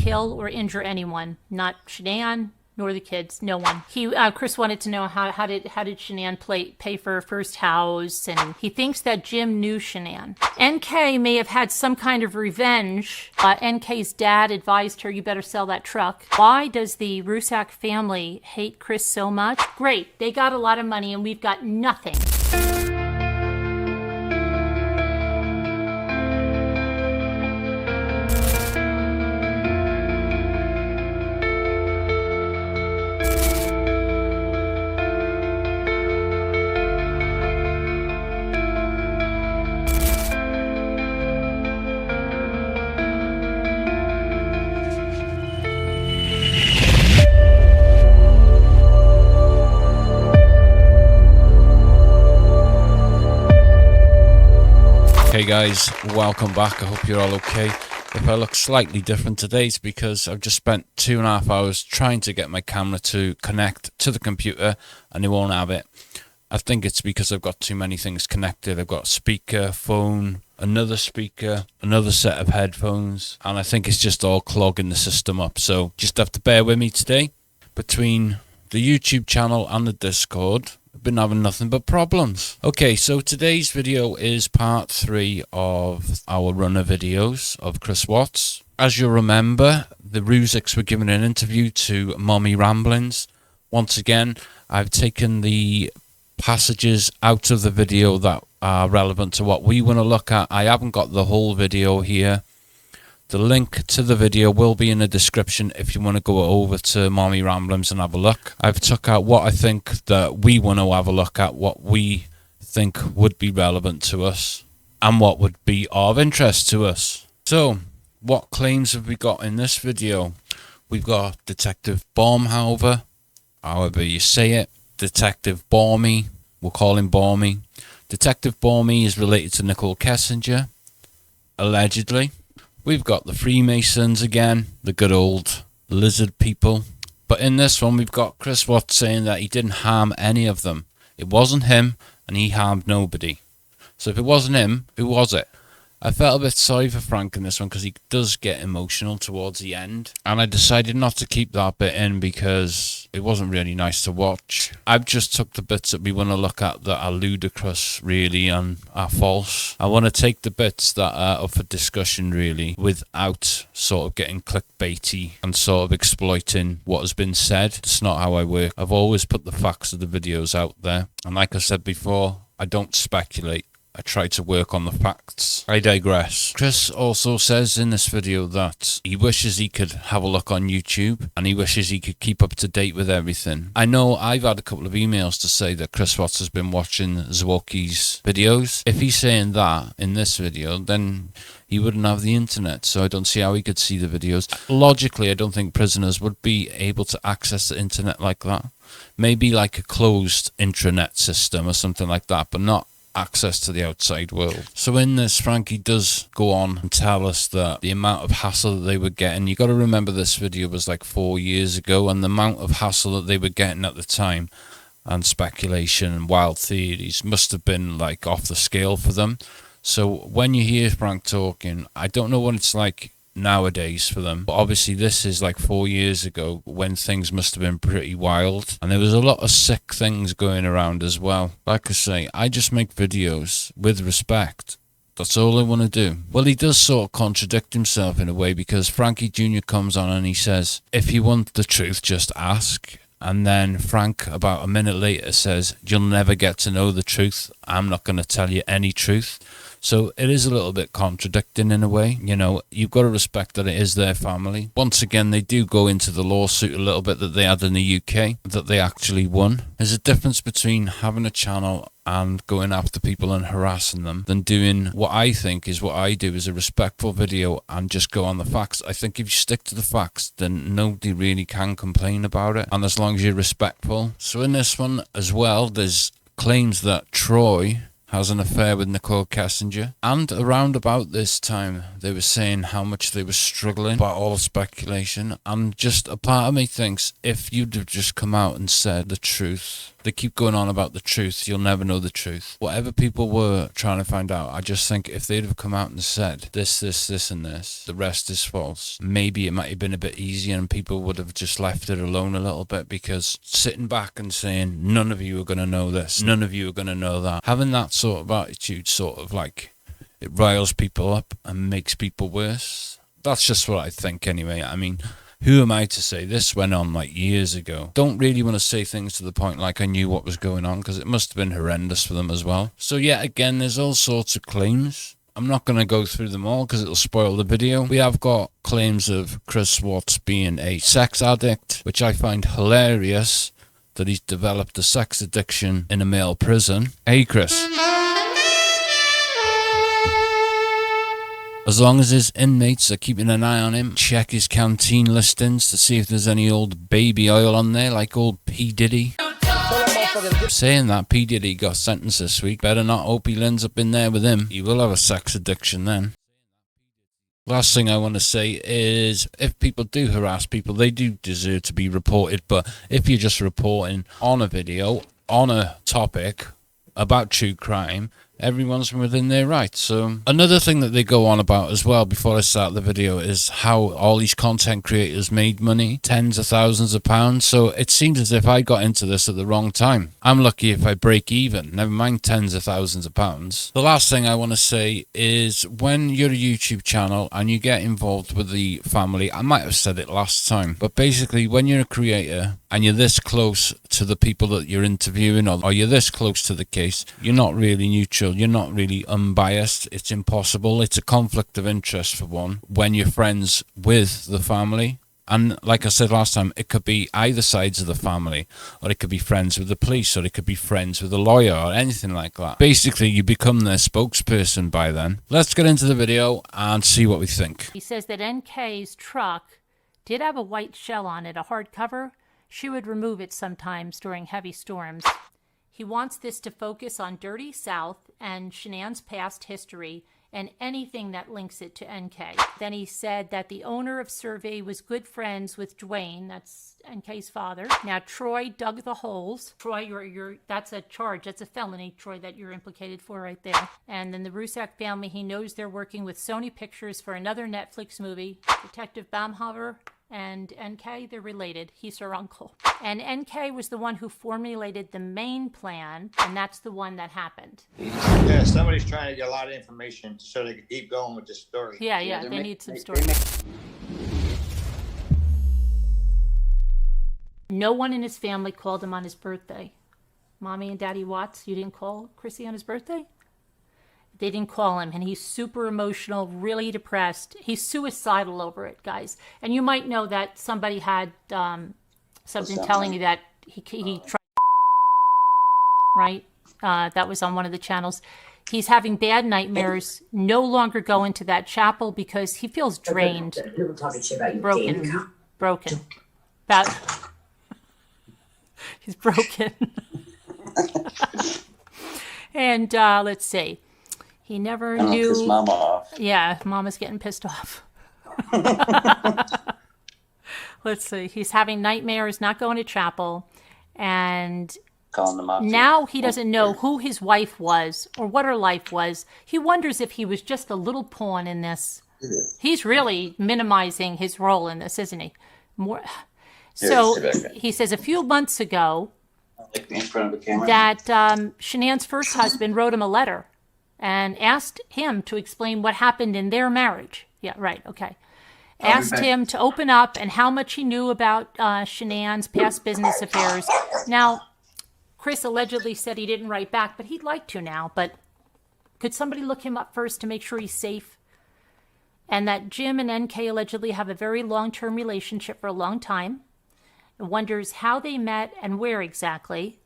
kill or injure anyone. Not Shanann, nor the kids, no one. Chris wanted to know how did Shanann pay for her first house, and he thinks that Jim knew Shanann. NK may have had some kind of revenge. NK's dad advised her, you better sell that truck. Why does the Rzuceks family hate Chris so much? Great, they got a lot of money and we've got nothing. Hey guys, welcome back. I hope you're all okay. If I look slightly different today, it's because I've just spent 2.5 hours trying to get my camera to connect to the computer and it won't have it. I think it's because I've got too many things connected. I've got a speaker, phone, another speaker, another set of headphones, and I think it's just all clogging the system up. So just have to bear with me today. Between the YouTube channel and the Discord, I've been having nothing but problems. Okay, so today's video is part 3 of our runner videos of Chris Watts. As you'll remember, the Rzuceks were giving an interview to Mommy Ramblings. Once again, I've taken the passages out of the video that are relevant to what we want to look at. I haven't got the whole video here. The link to the video will be in the description if you want to go over to Mommy Ramblings and have a look. I've took out what I think that we want to have a look at, what we think would be relevant to us, and what would be of interest to us. So, what claims have we got in this video? We've got Detective Baumhover, however you say it. Detective Baumy, we'll call him Baumy. Detective Baumy is related to Nicole Kessinger, allegedly. We've got the Freemasons again, the good old lizard people. But in this one, we've got Chris Watts saying that he didn't harm any of them. It wasn't him, and he harmed nobody. So if it wasn't him, who was it? I felt a bit sorry for Frank in this one because he does get emotional towards the end. And I decided not to keep that bit in because it wasn't really nice to watch. I've just took the bits that we want to look at that are ludicrous, really, and are false. I want to take the bits that are up for discussion, really, without sort of getting clickbaity and sort of exploiting what has been said. It's not how I work. I've always put the facts of the videos out there. And like I said before, I don't speculate. I try to work on the facts. I digress. Chris also says in this video that he wishes he could have a look on YouTube and he wishes he could keep up to date with everything. I know I've had a couple of emails to say that Chris Watts has been watching Rzuceks' videos. If he's saying that in this video, then he wouldn't have the internet, so I don't see how he could see the videos. Logically, I don't think prisoners would be able to access the internet like that. Maybe like a closed intranet system or something like that, but not access to the outside world. So in this, Frankie does go on and tell us that the amount of hassle that they were getting, you got to remember this video was like 4 years ago, and the amount of hassle that they were getting at the time and speculation and wild theories must have been like off the scale for them. So when you hear Frank talking, I don't know what it's like nowadays for them, but obviously this is like 4 years ago when things must have been pretty wild and there was a lot of sick things going around as well. Like I say, I just make videos with respect. That's all I want to do. Well, he does sort of contradict himself in a way, because Frankie Jr. comes on and he says, if you want the truth, just ask. And then Frank, about a minute later, says, you'll never get to know the truth. I'm not going to tell you any truth. So it is a little bit contradicting in a way. You know, you've got to respect that it is their family. Once again, they do go into the lawsuit a little bit that they had in the UK, that they actually won. There's a difference between having a channel and going after people and harassing them than doing what I think is what I do, is a respectful video and just go on the facts. I think if you stick to the facts, then nobody really can complain about it, and as long as you're respectful. So in this one as well, there's claims that Troy has an affair with Nicole Kessinger, and around about this time they were saying how much they were struggling about all the speculation, and just a part of me thinks if you'd have just come out and said the truth They keep going on about the truth. You'll never know the truth. Whatever people were trying to find out, I just think if they'd have come out and said this, and this, the rest is false, maybe it might have been a bit easier and people would have just left it alone a little bit, because sitting back and saying, none of you are going to know this, none of you are going to know that, having that sort of attitude sort of like, it riles people up and makes people worse. That's just what I think anyway. I mean, who am I to say? This went on like years ago. Don't really want to say things to the point like I knew what was going on, because it must have been horrendous for them as well. So yeah, again, there's all sorts of claims. I'm not going to go through them all because it'll spoil the video. We have got claims of Chris Watts being a sex addict, which I find hilarious, that he's developed a sex addiction in a male prison. Hey, Chris. As long as his inmates are keeping an eye on him, check his canteen listings to see if there's any old baby oil on there, like old P. Diddy. Saying that, P. Diddy got sentenced this week. Better not hope he ends up in there with him. He will have a sex addiction then. Last thing I want to say is, if people do harass people, they do deserve to be reported. But if you're just reporting on a video, on a topic about true crime, everyone's within their rights. So another thing that they go on about as well before I start the video is how all these content creators made money, tens of thousands of pounds. So it seems as if I got into this at the wrong time. I'm lucky if I break even, never mind tens of thousands of pounds. The last thing I want to say is, when you're a YouTube channel and you get involved with the family, I might have said it last time, but basically when you're a creator and you're this close to the people that you're interviewing, or you're this close to the case, you're not really neutral, you're not really unbiased. It's impossible. It's a conflict of interest, for one, when you're friends with the family. And like I said last time, it could be either sides of the family, or it could be friends with the police, or it could be friends with a lawyer, or anything like that. Basically, you become their spokesperson by then. Let's get into the video and see what we think. He says that NK's truck did have a white shell on it, a hard cover. She would remove it sometimes during heavy storms. He wants this to focus on Dirty South and Shanann's past history and anything that links it to NK. Then he said that the owner of Survey was good friends with Dwayne, that's NK's father. Now, Troy dug the holes. Troy, you're that's a charge, that's a felony, Troy, that you're implicated for right there. And then the Rzuceks family, he knows they're working with Sony Pictures for another Netflix movie. Detective Baumhover and NK, they're related. He's her uncle. And NK was the one who formulated the main plan, and that's the one that happened. Yeah, somebody's trying to get a lot of information so they can keep going with this story. Yeah, they need some story. No one in his family called him on his birthday. Mommy and Daddy Watts, you didn't call Chrissy on his birthday? They didn't call him, and he's super emotional, really depressed. He's suicidal over it, guys. And you might know that somebody had something telling you that he tried, right? That was on one of the channels. He's having bad nightmares, no longer go into that chapel because he feels drained, broken. He's broken. And let's see. He never knew. Piss Mama off. Yeah, Mama's getting pissed off. Let's see. He's having nightmares, not going to chapel, and Calling them up. now he doesn't know who his wife was or what her life was. He wonders if he was just a little pawn in this. He's really minimizing his role in this, isn't he? More. So he says a few months ago Like in front of the camera. that Shanann's first husband wrote him a letter and asked him to explain what happened in their marriage. Yeah, right, okay. Asked him to open up and how much he knew about Shanann's past business affairs. Now, Chris allegedly said he didn't write back, but he'd like to now. But could somebody look him up first to make sure he's safe? And that Jim and NK allegedly have a very long-term relationship for a long time. And wonders how they met and where exactly.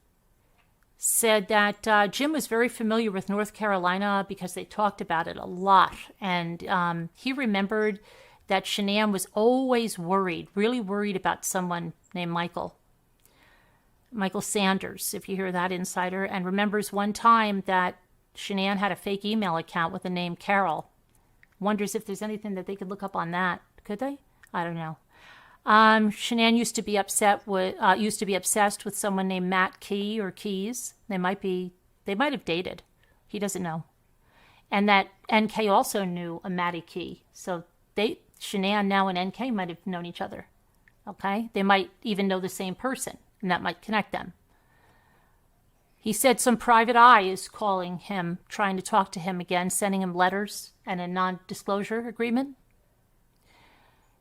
Said that Jim was very familiar with North Carolina because they talked about it a lot. And he remembered that Shanann was always worried, really worried about someone named Michael Sanders, if you hear that, insider, and remembers one time that Shanann had a fake email account with the name Carol. Wonders if there's anything that they could look up on that. Could they? I don't know. Shanann used to be obsessed with someone named Matt Key or Keys. They might have dated. He doesn't know. And that NK also knew a Matty Key. So Shanann now and NK might have known each other. Okay? They might even know the same person, and that might connect them. He said some private eye is calling him, trying to talk to him again, sending him letters and a non-disclosure agreement.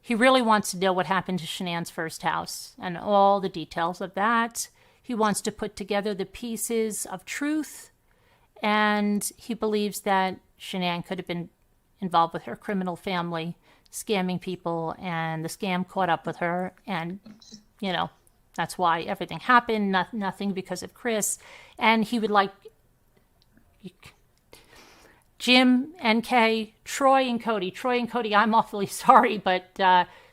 He really wants to know what happened to Shanann's first house and all the details of that. He wants to put together the pieces of truth, and he believes that Shanann could have been involved with her criminal family, scamming people, and the scam caught up with her, and, that's why everything happened, nothing because of Chris. And he would like Jim, NK, Troy, and Cody. Troy and Cody, I'm awfully sorry, but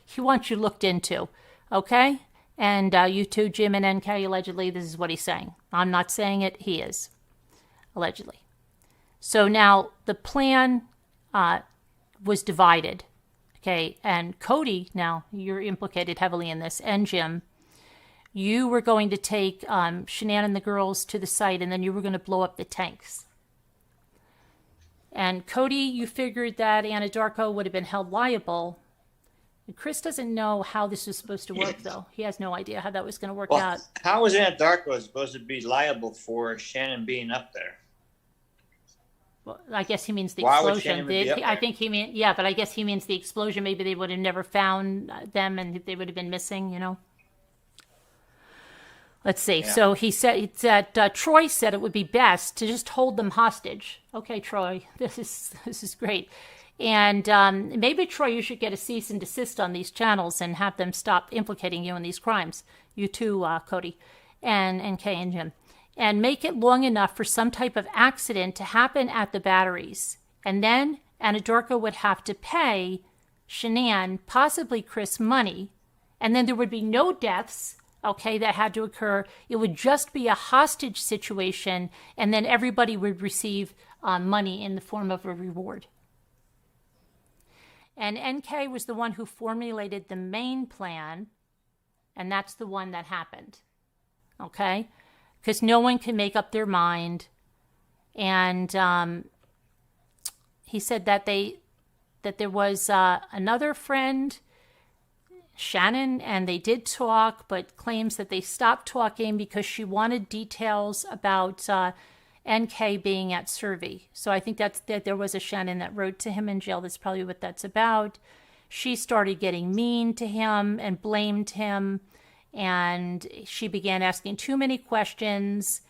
he wants you looked into, okay? And you two, Jim and NK, allegedly, this is what he's saying. I'm not saying it, he is, allegedly. So now the plan was divided, okay? And Cody, now you're implicated heavily in this, and Jim, you were going to take Shanann and the girls to the site, and then you were going to blow up the tanks. And Cody, you figured that Anadarko would have been held liable. And Chris doesn't know how this was supposed to work, though. He has no idea how that was going to work out. How was Anadarko supposed to be liable for Shannon being up there? Well, I guess he means the Why would explosion. Shannon be up there? I think he mean, yeah, but I guess he means the explosion. Maybe they would have never found them, and they would have been missing. Let's see. Yeah. So he said that Troy said it would be best to just hold them hostage. Okay, Troy, this is great. And maybe, Troy, you should get a cease and desist on these channels and have them stop implicating you in these crimes. You too, Cody, and Kay and Jim. And make it long enough for some type of accident to happen at the batteries. And then Anadarko would have to pay Shanann, possibly Chris, money. And then there would be no deaths, okay, that had to occur. It would just be a hostage situation, and then everybody would receive money in the form of a reward. And NK was the one who formulated the main plan, and that's the one that happened, okay? Because no one can make up their mind. And he said that there was another friend, Shannon, and they did talk, but claims that they stopped talking because she wanted details about NK being at Survey. So I think that there was a Shannon that wrote to him in jail. That's probably what that's about. She started getting mean to him and blamed him, and she began asking too many questions,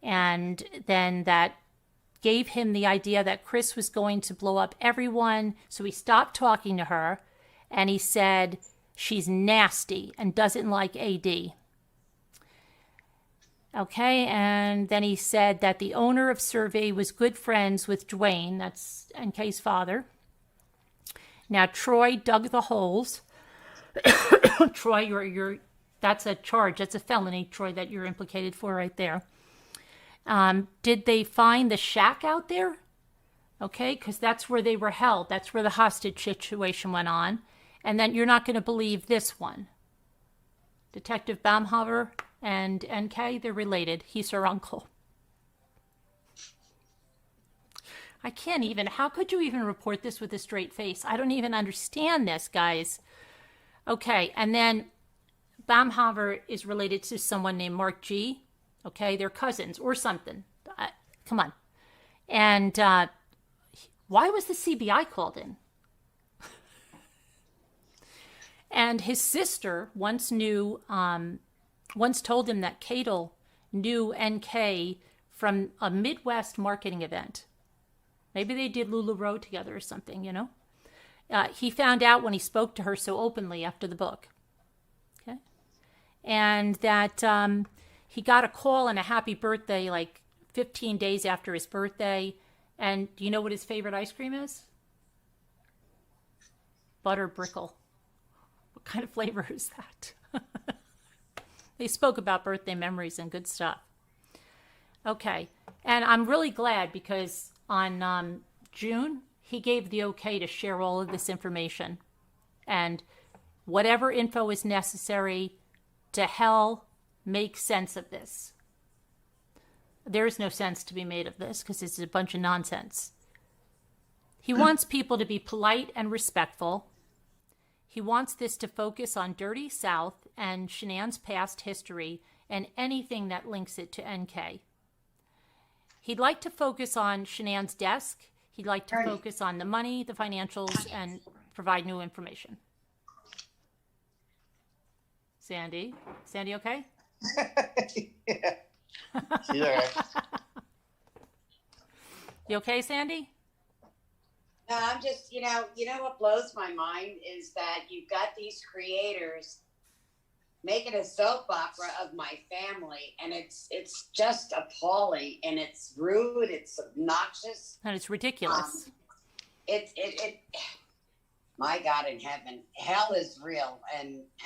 and then that gave him the idea that Chris was going to blow up everyone. So he stopped talking to her, and he said she's nasty and doesn't like AD. Okay, and then he said that the owner of Survey was good friends with Dwayne, that's NK's father. Now, Troy dug the holes. Troy, you're that's a charge, that's a felony, Troy, that you're implicated for right there. Did they find the shack out there? Okay, because that's where they were held. That's where the hostage situation went on. And then you're not going to believe this one. Detective Baumhover and NK, they're related. He's her uncle. I can't even. How could you even report this with a straight face? I don't even understand this, guys. Okay, and then Baumhover is related to someone named Mark G. Okay, they're cousins or something. Come on. And why was the CBI called in? And his sister once told him that Cadel knew NK from a Midwest marketing event. Maybe they did LuLaRoe together or something, He found out when he spoke to her so openly after the book. Okay. And that he got a call and a happy birthday like 15 days after his birthday. And do you know what his favorite ice cream is? Butter brickle. What kind of flavor is that? They spoke about birthday memories and good stuff. Okay. And I'm really glad because on June, he gave the okay to share all of this information. And whatever info is necessary to hell make sense of this. There is no sense to be made of this because it's a bunch of nonsense. He wants people to be polite and respectful. He wants this to focus on Dirty South and Shanann's past history and anything that links it to NK. He'd like to focus on Shanann's desk. He'd like to focus on the money, the financials, and provide new information. Sandy? Sandy okay? Yeah. She's all right. You okay, Sandy? No, I'm just, you know what blows my mind is that you've got these creators making a soap opera of my family, and it's just appalling, and it's rude, it's obnoxious, And it's ridiculous. My God in heaven, hell is real,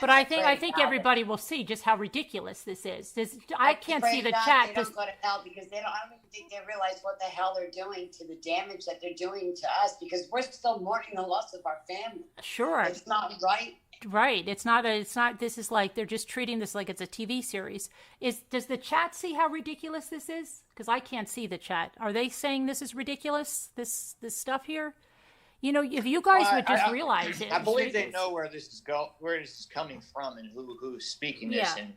But I think everybody will see just how ridiculous this is. I can't see the chat. They don't go to hell because I don't even think they realize what the hell they're doing to the damage that they're doing to us, because we're still mourning the loss of our family. Sure. It's not right. Right. It's not, this is like, they're just treating this like it's a TV series. Does the chat see how ridiculous this is? Because I can't see the chat. Are they saying this is ridiculous? This stuff here? You know, if you guys would just realize it. I believe they know where this is coming from and who's speaking this. Yeah. And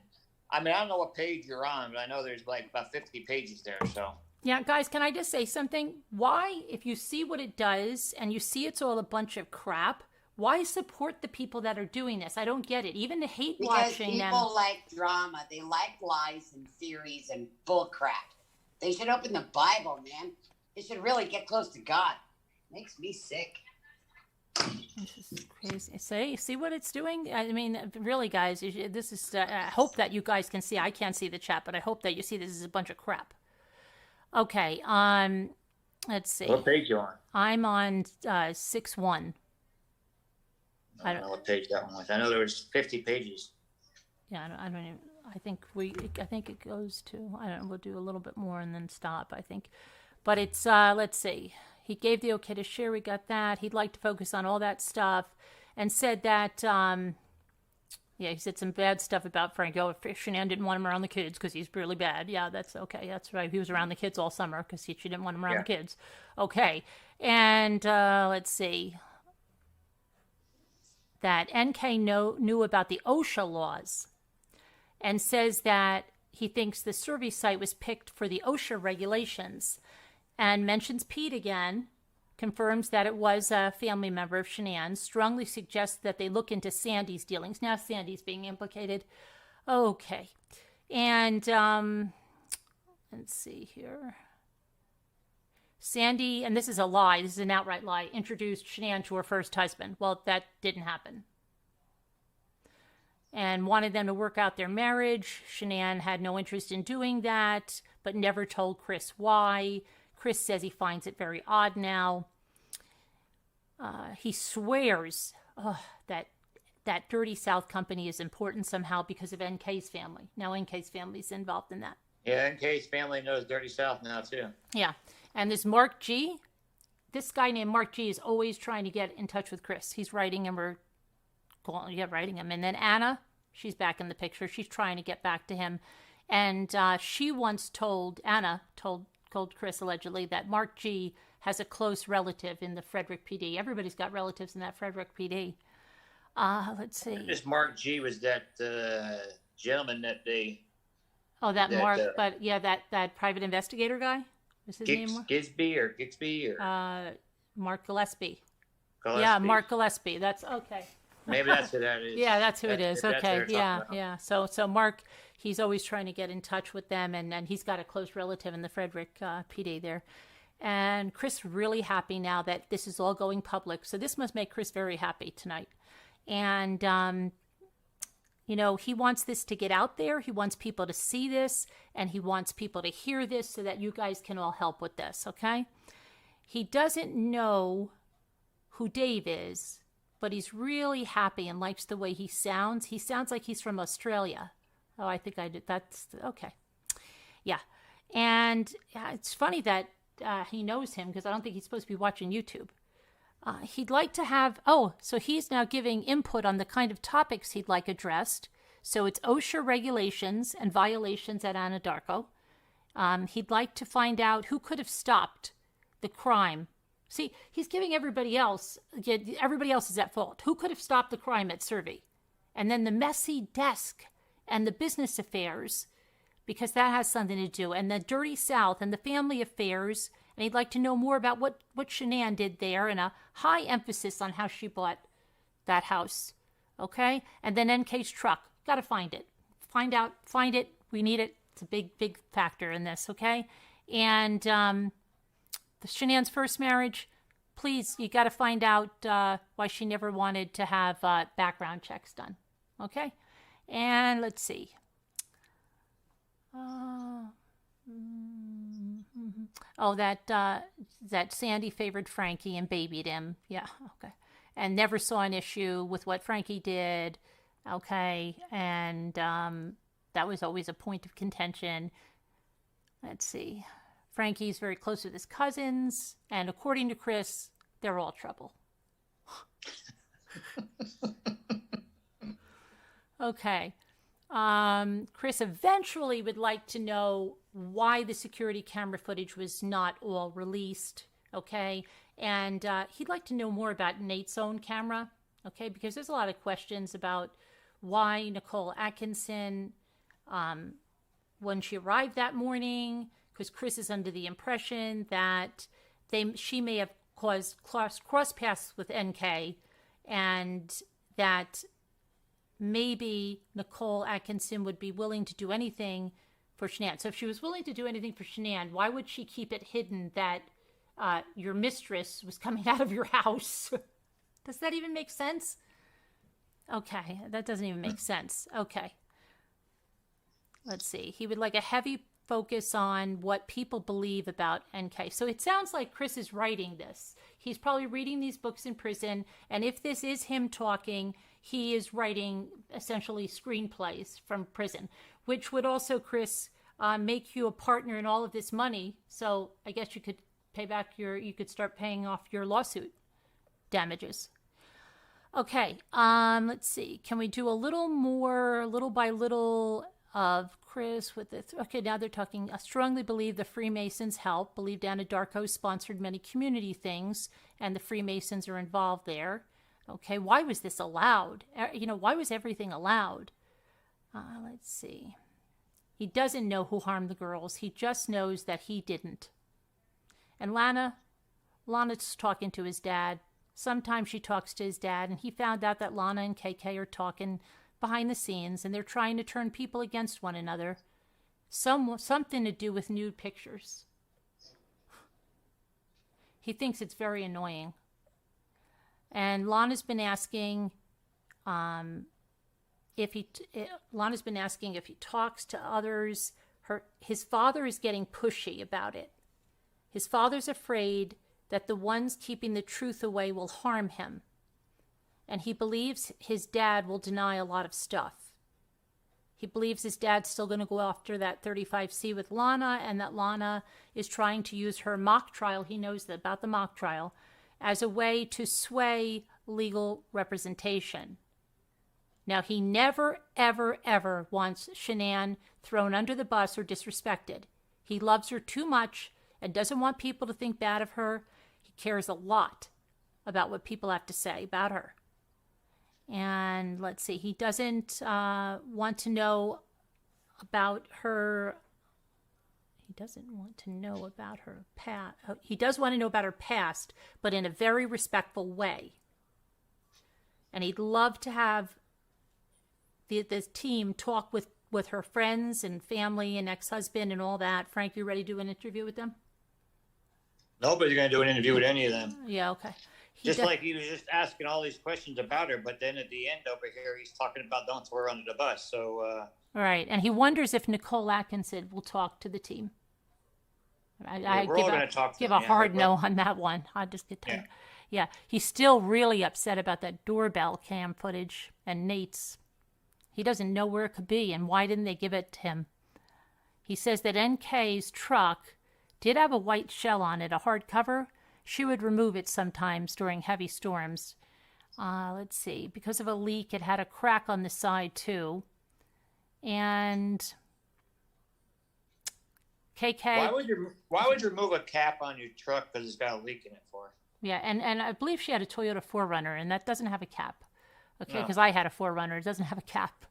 I mean, I don't know what page you're on, but I know there's like about 50 pages there. So Yeah, guys, can I just say something? Why, if you see what it does and you see it's all a bunch of crap, why support the people that are doing this? I don't get it. Even the hate watching them. Because people like drama. They like lies and theories and bull crap. They should open the Bible, man. They should really get close to God. Makes me sick. This is crazy. See what it's doing? I mean, really, guys, this is, I hope that you guys can see. I can't see the chat, but I hope that you see this is a bunch of crap. Okay, let's see. what page you on? I'm on 6-1. I don't know what page that one was. I know there was 50 pages. Yeah, I don't even, I think it goes to, I don't know, we'll do a little bit more and then stop, I think. But it's, let's see. He gave the okay to share. We got that. He'd like to focus on all that stuff and said that, he said some bad stuff about Frank. Oh, Shanann didn't want him around the kids because he's really bad. Yeah, that's okay. That's right. He was around the kids all summer because she didn't want him around the kids. Okay. And let's see. That NK knew about the OSHA laws and says that he thinks the survey site was picked for the OSHA regulations, and mentions Pete again, confirms that it was a family member of Shanann's, strongly suggests that they look into Sandy's dealings. Now Sandy's being implicated. Okay. And let's see here. Sandy, and this is a lie, this is an outright lie, introduced Shanann to her first husband. Well, that didn't happen. And wanted them to work out their marriage. Shanann had no interest in doing that, but never told Chris why. Chris says he finds it very odd now. He swears that Dirty South company is important somehow because of NK's family. Now NK's family is involved in that. Yeah, NK's family knows Dirty South now, too. Yeah. And this Mark G, this guy named Mark G is always trying to get in touch with Chris. He's writing him writing him. And then Anna, she's back in the picture. She's trying to get back to him. And she once told Chris allegedly that Mark G has a close relative in the Frederick PD. Everybody's got relatives in that Frederick PD. Let's see. This Mark G was that gentleman that they... Oh, that Mark, but yeah, that private investigator guy? Is his name? Gixby or Mark Gillespie. Gillespie. Yeah, Mark Gillespie. That's okay. Maybe that's who that is. Yeah, that's who it is. That's Okay, who they're yeah, talking yeah. So Mark, he's always trying to get in touch with them, and he's got a close relative in the Frederick PD there. And Chris really happy now that this is all going public. So this must make Chris very happy tonight. And he wants this to get out there. He wants people to see this, and he wants people to hear this so that you guys can all help with this, okay? He doesn't know who Dave is, but he's really happy and likes the way he sounds. He sounds like he's from Australia. Oh, I think I did. That's okay. Yeah. And it's funny that he knows him because I don't think he's supposed to be watching YouTube. He'd like to have, so he's now giving input on the kind of topics he'd like addressed. So it's OSHA regulations and violations at Anadarko. He'd like to find out who could have stopped the crime. See, he's giving everybody else is at fault. Who could have stopped the crime at Survey? And then the messy desk and the business affairs, because that has something to do, and the dirty South and the family affairs. And he'd like to know more about what Shanann did there, and a high emphasis on how she bought that house. Okay? And then NK's truck. Got to find it. Find it. We need it. It's a big, big factor in this, okay? And the Shanann's first marriage, please, you got to find out why she never wanted to have background checks done, okay? And let's see. That Sandy favored Frankie and babied him. Yeah, okay. And never saw an issue with what Frankie did. Okay, and that was always a point of contention. Let's see. Frankie's very close with his cousins, and according to Chris, they're all trouble. Okay. Chris eventually would like to know why the security camera footage was not all released. Okay, and he'd like to know more about Nate's own camera. Okay, because there's a lot of questions about why Nicole Atkinson, when she arrived that morning, because Chris is under the impression that she may have caused cross paths with NK, and that maybe Nicole Atkinson would be willing to do anything for Shanann. So if she was willing to do anything for Shanann, why would she keep it hidden that your mistress was coming out of your house? Does that even make sense? Okay, that doesn't even make sense. Okay. Let's see. He would like a heavy focus on what people believe about NK. So it sounds like Chris is writing this. He's probably reading these books in prison, and if this is him talking, he is writing essentially screenplays from prison, which would also, Chris, make you a partner in all of this money. So I guess you could you could start paying off your lawsuit damages. Okay, let's see. Can we do a little more, little by little, of Chris with this? Okay, now they're talking. I strongly believe the Freemasons help. Believe Anadarko sponsored many community things, and the Freemasons are involved there. Okay, why was this allowed? Why was everything allowed? Let's see. He doesn't know who harmed the girls. He just knows that he didn't. And Lana's talking to his dad. Sometimes she talks to his dad, and he found out that Lana and KK are talking behind the scenes, and they're trying to turn people against one another. Something to do with nude pictures. He thinks it's very annoying. And Lana's been asking if he talks to others. His father is getting pushy about it. His father's afraid that the ones keeping the truth away will harm him. And he believes his dad will deny a lot of stuff. He believes his dad's still going to go after that 35C with Lana, and that Lana is trying to use her mock trial, he knows about the mock trial, as a way to sway legal representation. Now, he never, ever, ever wants Shanann thrown under the bus or disrespected. He loves her too much and doesn't want people to think bad of her. He cares a lot about what people have to say about her. And let's see, he doesn't want to know about her. He doesn't want to know about her past. He does want to know about her past, but in a very respectful way. And he'd love to have this team talk with her friends and family and ex-husband and all that. Frank, you ready to do an interview with them? Nobody's going to do an interview with any of them. Yeah, okay. Like he was just asking all these questions about her, but then at the end over here, he's talking about don't throw her under the bus. So, all right. And he wonders if Nicole Atkinson will talk to the team. I give a hard no on that one. I just get tired. Yeah, he's still really upset about that doorbell cam footage and Nate's. He doesn't know where it could be, and why didn't they give it to him? He says that NK's truck did have a white shell on it, a hardcover, she would remove it sometimes during heavy storms. Let's see. Because of a leak, it had a crack on the side, too. And KK... Why would you remove a cap on your truck because it's got a leak in it for? Yeah, and I believe she had a Toyota 4Runner, and that doesn't have a cap. Okay, No. because I had a 4Runner. It doesn't have a cap.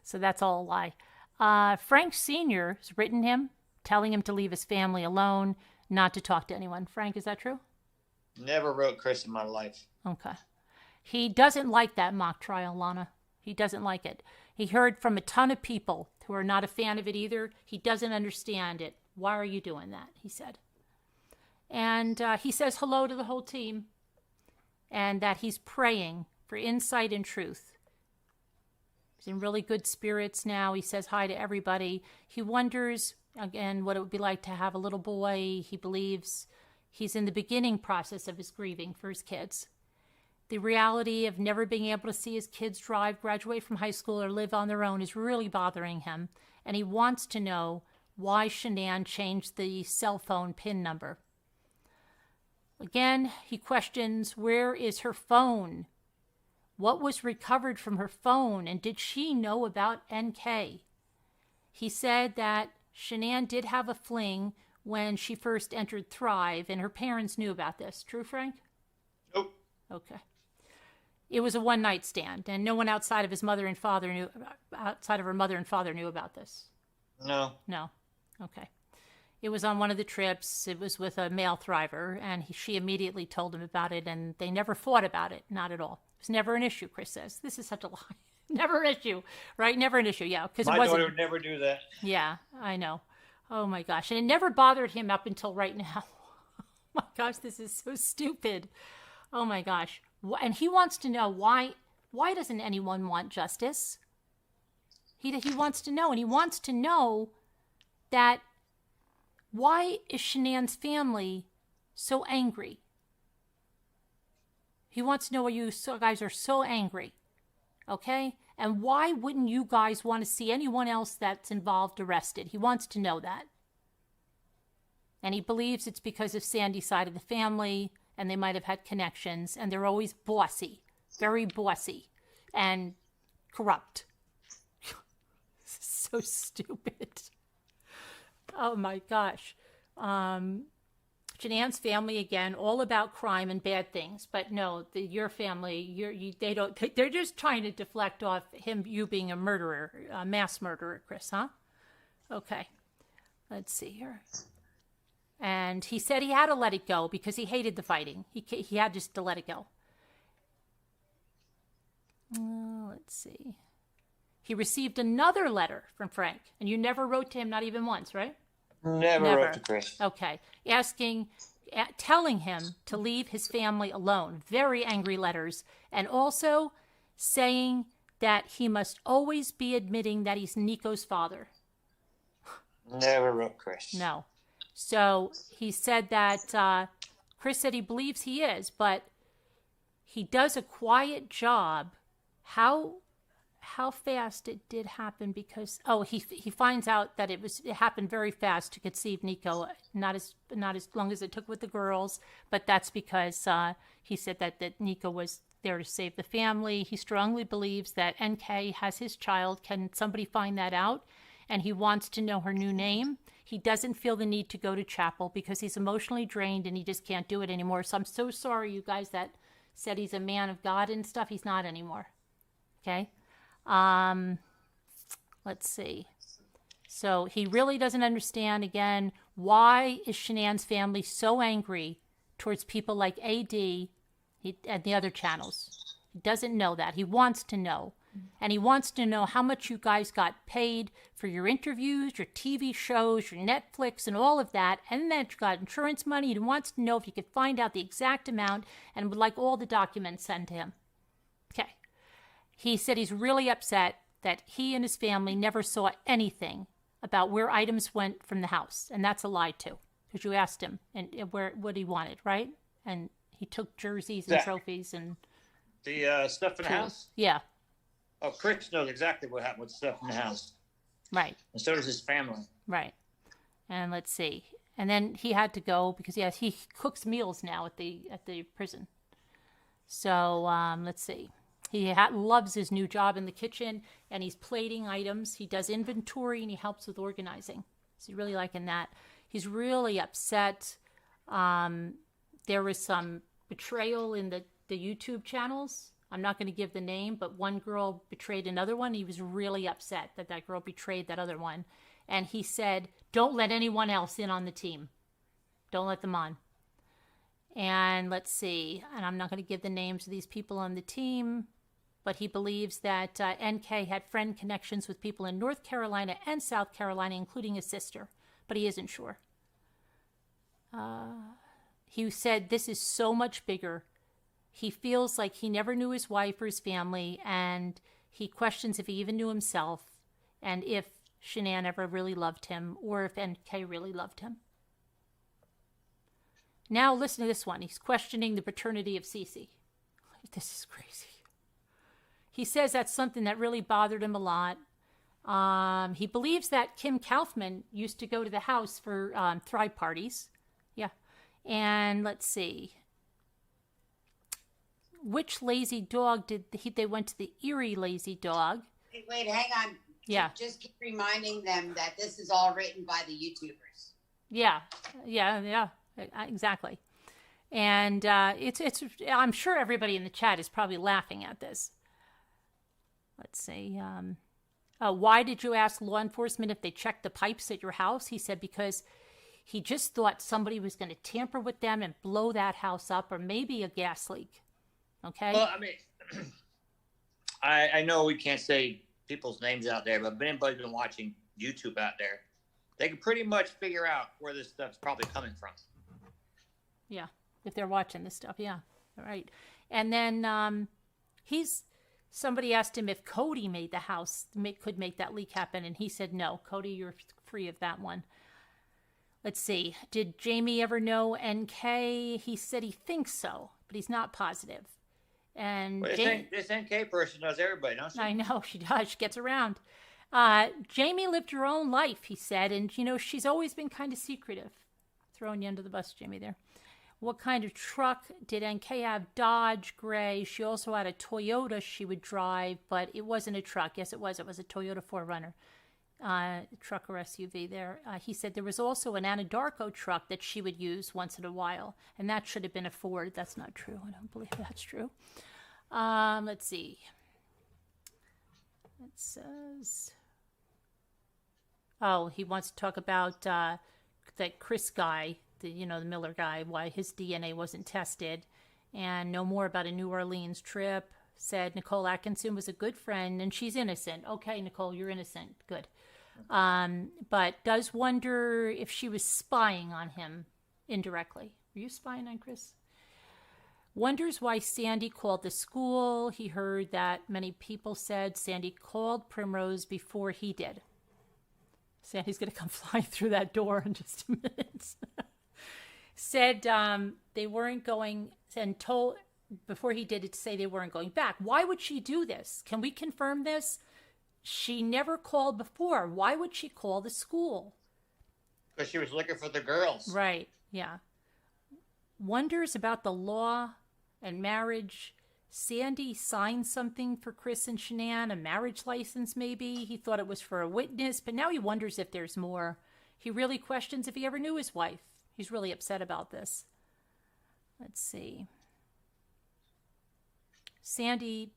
So that's all a lie. Frank Sr. has written him, telling him to leave his family alone, not to talk to anyone. Frank, is that true? Never wrote Chris in my life. Okay. He doesn't like that mock trial, Lana. He doesn't like it. He heard from a ton of people who are not a fan of it either. He doesn't understand it. Why are you doing that? He said. And he says hello to the whole team and that he's praying for insight and truth. He's in really good spirits now. He says hi to everybody. He wonders, again, what it would be like to have a little boy. He believes he's in the beginning process of his grieving for his kids. The reality of never being able to see his kids drive, graduate from high school, or live on their own is really bothering him. And he wants to know why Shanann changed the cell phone PIN number. Again, he questions, where is her phone? What was recovered from her phone? And did she know about NK? He said that Shanann did have a fling when she first entered Thrive, and her parents knew about this. True, Frank? Nope. Okay. It was a one-night stand, and no one outside of her mother and father knew about this. No. No. Okay. It was on one of the trips. It was with a male thriver, and she immediately told him about it, and they never fought about it. Not at all. It was never an issue, Chris says. This is such a lie. Never an issue, right? Never an issue, yeah. Because my daughter would never do that. Yeah, I know. Oh, my gosh. And it never bothered him up until right now. Oh, my gosh, this is so stupid. Oh, my gosh. And he wants to know why doesn't anyone want justice? He wants to know, and he wants to know that why is Shanann's family so angry? He wants to know why you guys are so angry, okay? And why wouldn't you guys want to see anyone else that's involved arrested? He wants to know that. And he believes it's because of Sandy's side of the family, and they might have had connections, and they're always bossy, very bossy, and corrupt. So stupid. Oh my gosh. Shanann's family, again, all about crime and bad things, but no, your family, they're just trying to deflect off you being a murderer, a mass murderer, Chris, huh? Okay. Let's see here. And he said he had to let it go because he hated the fighting. He had just to let it go. Let's see. He received another letter from Frank, and you never wrote to him, not even once, right? Never wrote to Chris. Okay. Telling him to leave his family alone. Very angry letters. And also saying that he must always be admitting that he's Nico's father. Never wrote Chris. No. So he said that Chris said he believes he is, but he does a quiet job. How fast it did happen because he finds out that it happened very fast to conceive Nico, not as long as it took with the girls, but that's because he said that Nico was there to save the family. He strongly believes that NK has his child. Can somebody find that out? And he wants to know her new name. He doesn't feel the need to go to chapel because he's emotionally drained and he just can't do it anymore. So I'm so sorry, you guys that said he's a man of God and stuff. He's not anymore. Okay. Let's see. So he really doesn't understand, again, why is Shanann's family so angry towards people like AD and the other channels. He doesn't know that. He wants to know. And he wants to know how much you guys got paid for your interviews, your TV shows, your Netflix, and all of that. And then you got insurance money. He wants to know if you could find out the exact amount and would like all the documents sent to him. Okay. He said he's really upset that he and his family never saw anything about where items went from the house. And that's a lie, too, because you asked him and what he wanted, right? And he took jerseys and trophies and... The stuff in the house? Yeah. Oh, Chris knows exactly what happened with stuff in the house. Right. And so does his family. Right. And let's see. And then he had to go because yes, he cooks meals now at the prison. So let's see. He loves his new job in the kitchen, and he's plating items. He does inventory, and he helps with organizing. So he's really liking that. He's really upset. There was some betrayal in the YouTube channels. I'm not going to give the name, but one girl betrayed another one. He was really upset that girl betrayed that other one. And he said, don't let anyone else in on the team. Don't let them on. And let's see. And I'm not going to give the names of these people on the team. But he believes that NK had friend connections with people in North Carolina and South Carolina, including his sister. But he isn't sure. He said this is so much bigger. He feels like he never knew his wife or his family, and he questions if he even knew himself, and if Shanann ever really loved him, or if NK really loved him. Now listen to this one. He's questioning the paternity of Cece. This is crazy. He says that's something that really bothered him a lot. He believes that Kim Kaufman used to go to the house for Thrive parties. Yeah. And let's see. Which lazy dog they went to the Erie lazy dog. Wait, hang on. Yeah. Just keep reminding them that this is all written by the YouTubers. Yeah. Exactly. And it's. I'm sure everybody in the chat is probably laughing at this. Let's see. Why did you ask law enforcement if they checked the pipes at your house? He said because he just thought somebody was going to tamper with them and blow that house up, or maybe a gas leak. Okay. Well, I mean, I know we can't say people's names out there, but if anybody's been watching YouTube out there, they can pretty much figure out where this stuff's probably coming from. Yeah, if they're watching this stuff, yeah. All right. And then somebody asked him if Cody made the house, could make that leak happen, and he said no. Cody, you're free of that one. Let's see. Did Jamie ever know NK? He said he thinks so, but he's not positive. And Well, this NK person knows everybody, don't she? I know, she does. She gets around. Jamie lived her own life, he said, and, she's always been kind of secretive. Throwing you under the bus, Jamie, there. What kind of truck did NK have? Dodge, gray. She also had a Toyota she would drive, but it wasn't a truck. Yes, it was. It was a Toyota 4Runner. Truck or SUV there. He said there was also an Anadarko truck that she would use once in a while, and that should have been a Ford. That's not true. I don't believe that's true. Let's see. It says, he wants to talk about that Chris guy, the Miller guy, why his DNA wasn't tested, and know more about a New Orleans trip. Said Nicole Atkinson was a good friend and she's innocent. Okay, Nicole, you're innocent. Good. But does wonder if she was spying on him indirectly. Were you spying on Chris? Wonders why Sandy called the school. He heard that many people said Sandy called Primrose before he did. Sandy's going to come flying through that door in just a minute. Said they weren't going, and told before he did it to say they weren't going back. Why would she do this? Can we confirm this? She never called before. Why would she call the school? Because she was looking for the girls. Right, yeah. Wonders about the law and marriage. Sandy signed something for Chris and Shanann, a marriage license maybe. He thought it was for a witness, but now he wonders if there's more. He really questions if he ever knew his wife. He's really upset about this. Let's see. Sandy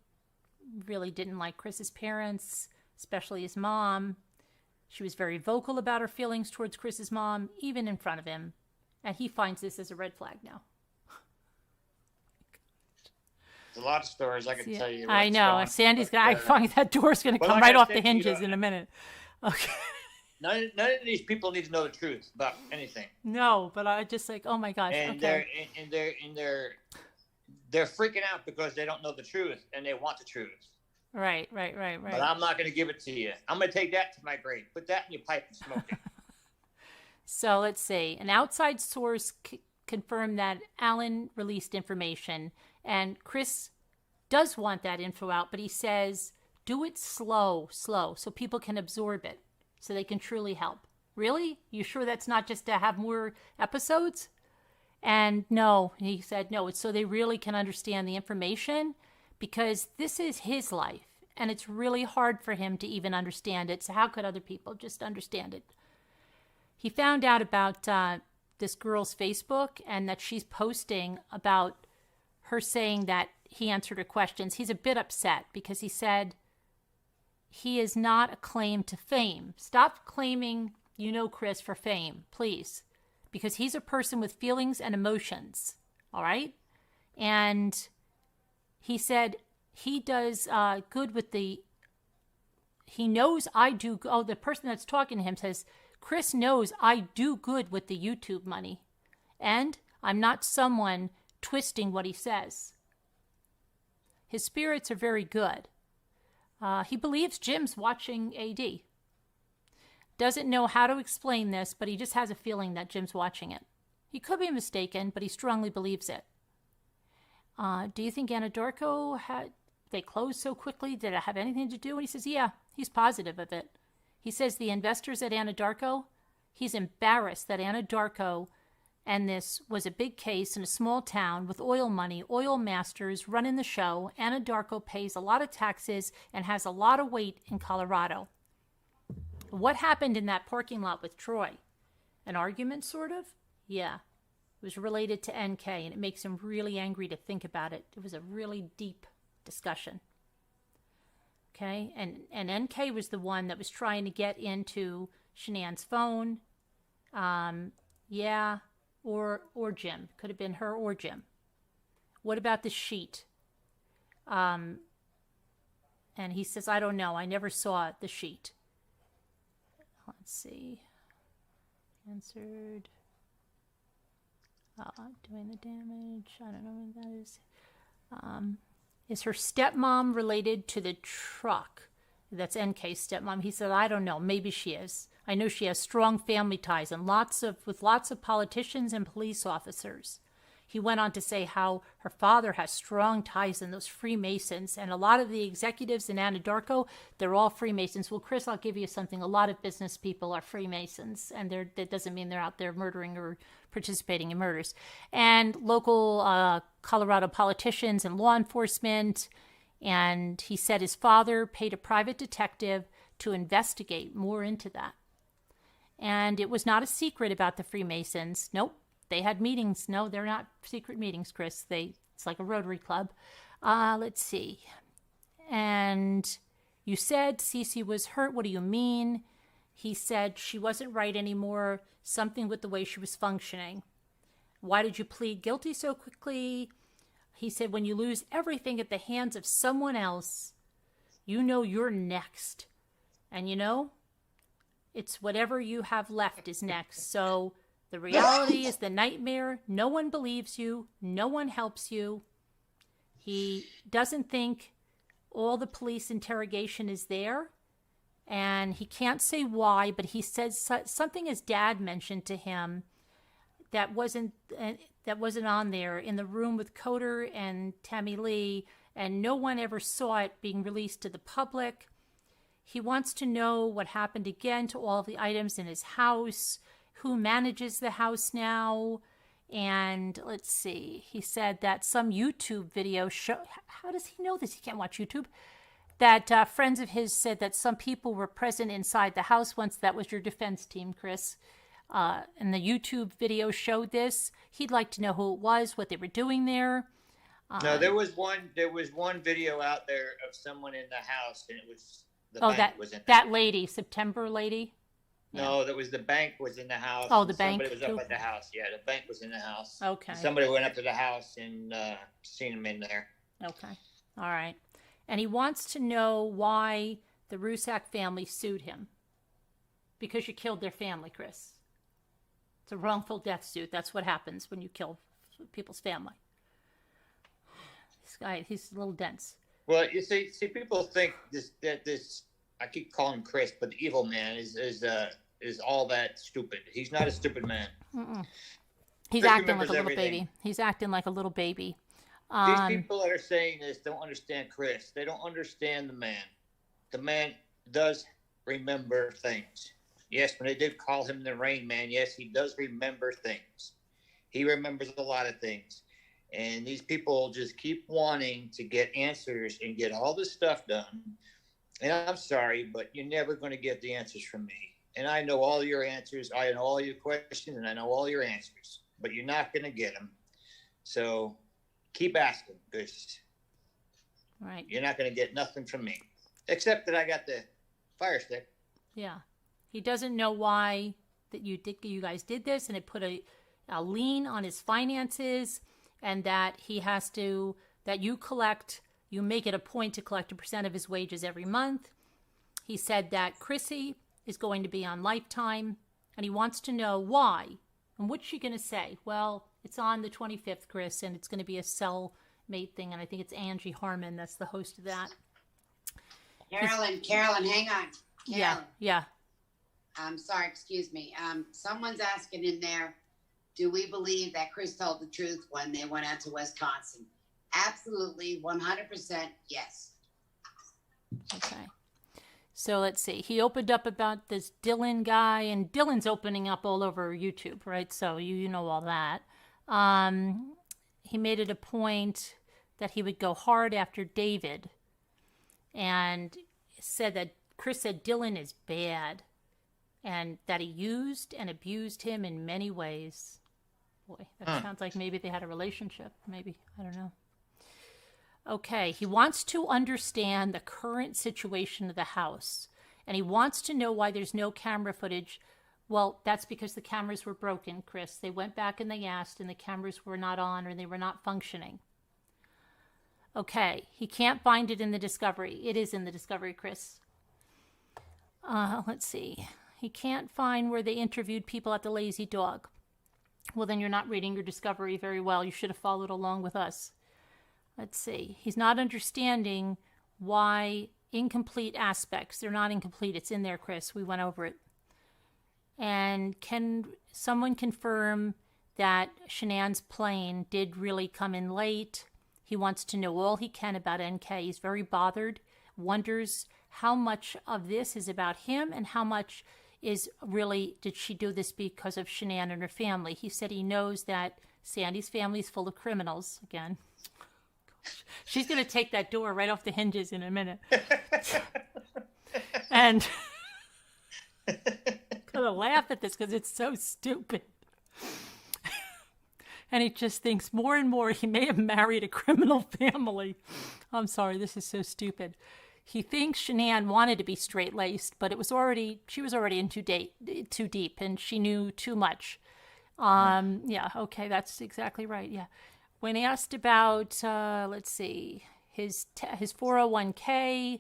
really didn't like Chris's parents, especially his mom. She was very vocal about her feelings towards Chris's mom, even in front of him. And he finds this as a red flag now. There's a lot of stories I can tell you. I know. Sandy's I find that door's going to come right off the hinges in a minute. Okay. None of these people need to know the truth about anything. No, but I just like, oh my gosh. And okay. they're freaking out because they don't know the truth and they want the truth. Right. But I'm not going to give it to you. I'm going to take that to my grave. Put that in your pipe and smoke it. So let's see. An outside source confirmed that Alan released information, and Chris does want that info out, but he says, do it slow, so people can absorb it, so they can truly help. Really? You sure that's not just to have more episodes? And no, he said, no, it's so they really can understand the information, because this is his life and it's really hard for him to even understand it. So how could other people just understand it? He found out about this girl's Facebook and that she's posting about her saying that he answered her questions. He's a bit upset because he said he is not a claim to fame. Stop claiming, Chris, for fame, please. Because he's a person with feelings and emotions, all right? And he said he does good with he knows I do, the person that's talking to him says, Chris knows I do good with the YouTube money. And I'm not someone twisting what he says. His spirits are very good. He believes Jim's watching AD. Doesn't know how to explain this, but he just has a feeling that Jim's watching it. He could be mistaken, but he strongly believes it. Do you think Anadarko they closed so quickly? Did it have anything to do? And he says, yeah, he's positive of it. He says the investors at Anadarko, he's embarrassed that Anadarko and this was a big case in a small town with oil money, oil masters running the show. Anadarko pays a lot of taxes and has a lot of weight in Colorado. What happened in that parking lot with Troy? An argument, sort of? Yeah. It was related to NK, and it makes him really angry to think about it. It was a really deep discussion. Okay? And NK was the one that was trying to get into Shanann's phone. Yeah. Or Jim. Could have been her or Jim. What about the sheet? And he says, I don't know. I never saw the sheet. Let's see. Answered. Doing the damage. I don't know what that is. Is her stepmom related to the truck? That's NK's stepmom. He said, I don't know. Maybe she is. I know she has strong family ties and with lots of politicians and police officers. He went on to say how her father has strong ties in those Freemasons, and a lot of the executives in Anadarko, they're all Freemasons. Well, Chris, I'll give you something. A lot of business people are Freemasons, and that doesn't mean they're out there murdering or participating in murders. And local Colorado politicians and law enforcement. And he said his father paid a private detective to investigate more into that. And it was not a secret about the Freemasons. Nope. They had meetings. No, they're not secret meetings, Chris. It's like a Rotary Club. Let's see. And you said Cece was hurt. What do you mean? He said she wasn't right anymore. Something with the way she was functioning. Why did you plead guilty so quickly? He said when you lose everything at the hands of someone else, you know you're next. And it's whatever you have left is next. So the reality is the nightmare. No one believes you. No one helps you. He doesn't think all the police interrogation is there. And he can't say why, but he says something his dad mentioned to him that wasn't on there in the room with Coder and Tammy Lee, and no one ever saw it being released to the public. He wants to know what happened again to all the items in his house, who manages the house now, and let's see. He said that some YouTube video how does he know this? He can't watch YouTube. That friends of his said that some people were present inside the house once. That was your defense team, Chris. And the YouTube video showed this. He'd like to know who it was, what they were doing there. No, there was one video out there of someone in the house, and it was the bank was in that lady, September lady. No, that was the bank was in the house. Oh, the bank. Somebody was up at the house. Yeah, the bank was in the house. Okay. Somebody went up to the house and seen him in there. Okay. All right. And he wants to know why the Rzuceks family sued him. Because you killed their family, Chris. It's a wrongful death suit. That's what happens when you kill people's family. This guy, he's a little dense. Well, you see, people think this. I keep calling him Chris, but the evil man is all that stupid. He's not a stupid man. Mm-mm. He's acting like a little baby. He's acting like a little baby. These people that are saying this don't understand Chris. They don't understand the man. The man does remember things. Yes, when they did call him the Rain Man, yes, he does remember things. He remembers a lot of things. And these people just keep wanting to get answers and get all this stuff done. And I'm sorry, but you're never going to get the answers from me. And I know all your answers. I know all your questions, and I know all your answers. But you're not going to get them. So keep asking, because Right. you're not going to get nothing from me. Except that I got the Fire Stick. Yeah. He doesn't know why that you guys did this, and it put a lien on his finances, and that he has to, that you make it a point to collect 1% of his wages every month. He said that Chrissy is going to be on Lifetime, and he wants to know why. And what's she going to say? Well, it's on the 25th, Chris, and it's going to be a cellmate thing, and I think it's Angie Harmon that's the host of that. Carolyn, hang on. Carolyn. Yeah. I'm sorry, excuse me. Someone's asking in there, do we believe that Chris told the truth when they went out to Wisconsin? Absolutely, 100% yes. Okay. So let's see. He opened up about this Dylan guy, and Dylan's opening up all over YouTube, right? So you know all that. He made it a point that he would go hard after David, and said that Chris said Dylan is bad, and that he used and abused him in many ways. Boy, that sounds like maybe they had a relationship. Maybe. I don't know. Okay, he wants to understand the current situation of the house, and he wants to know why there's no camera footage. Well, that's because the cameras were broken, Chris. They went back and they asked, and the cameras were not on, or they were not functioning. Okay, he can't find it in the discovery. It is in the discovery, Chris. Let's see. He can't find where they interviewed people at the Lazy Dog. Well, then you're not reading your discovery very well. You should have followed along with us. Let's see. He's not understanding why incomplete aspects. They're not incomplete. It's in there, Chris. We went over it. And can someone confirm that Shanann's plane did really come in late? He wants to know all he can about NK. He's very bothered, wonders how much of this is about him and how much is really, did she do this because of Shanann and her family? He said he knows that Sandy's family is full of criminals. Again, she's going to take that door right off the hinges in a minute. And I'm going to laugh at this because it's so stupid. And he just thinks more and more he may have married a criminal family. I'm sorry, this is so stupid. He thinks Shanann wanted to be straight-laced, but she was already in too deep, and she knew too much. Yeah, okay, that's exactly right, yeah. When asked about, let's see, his 401k,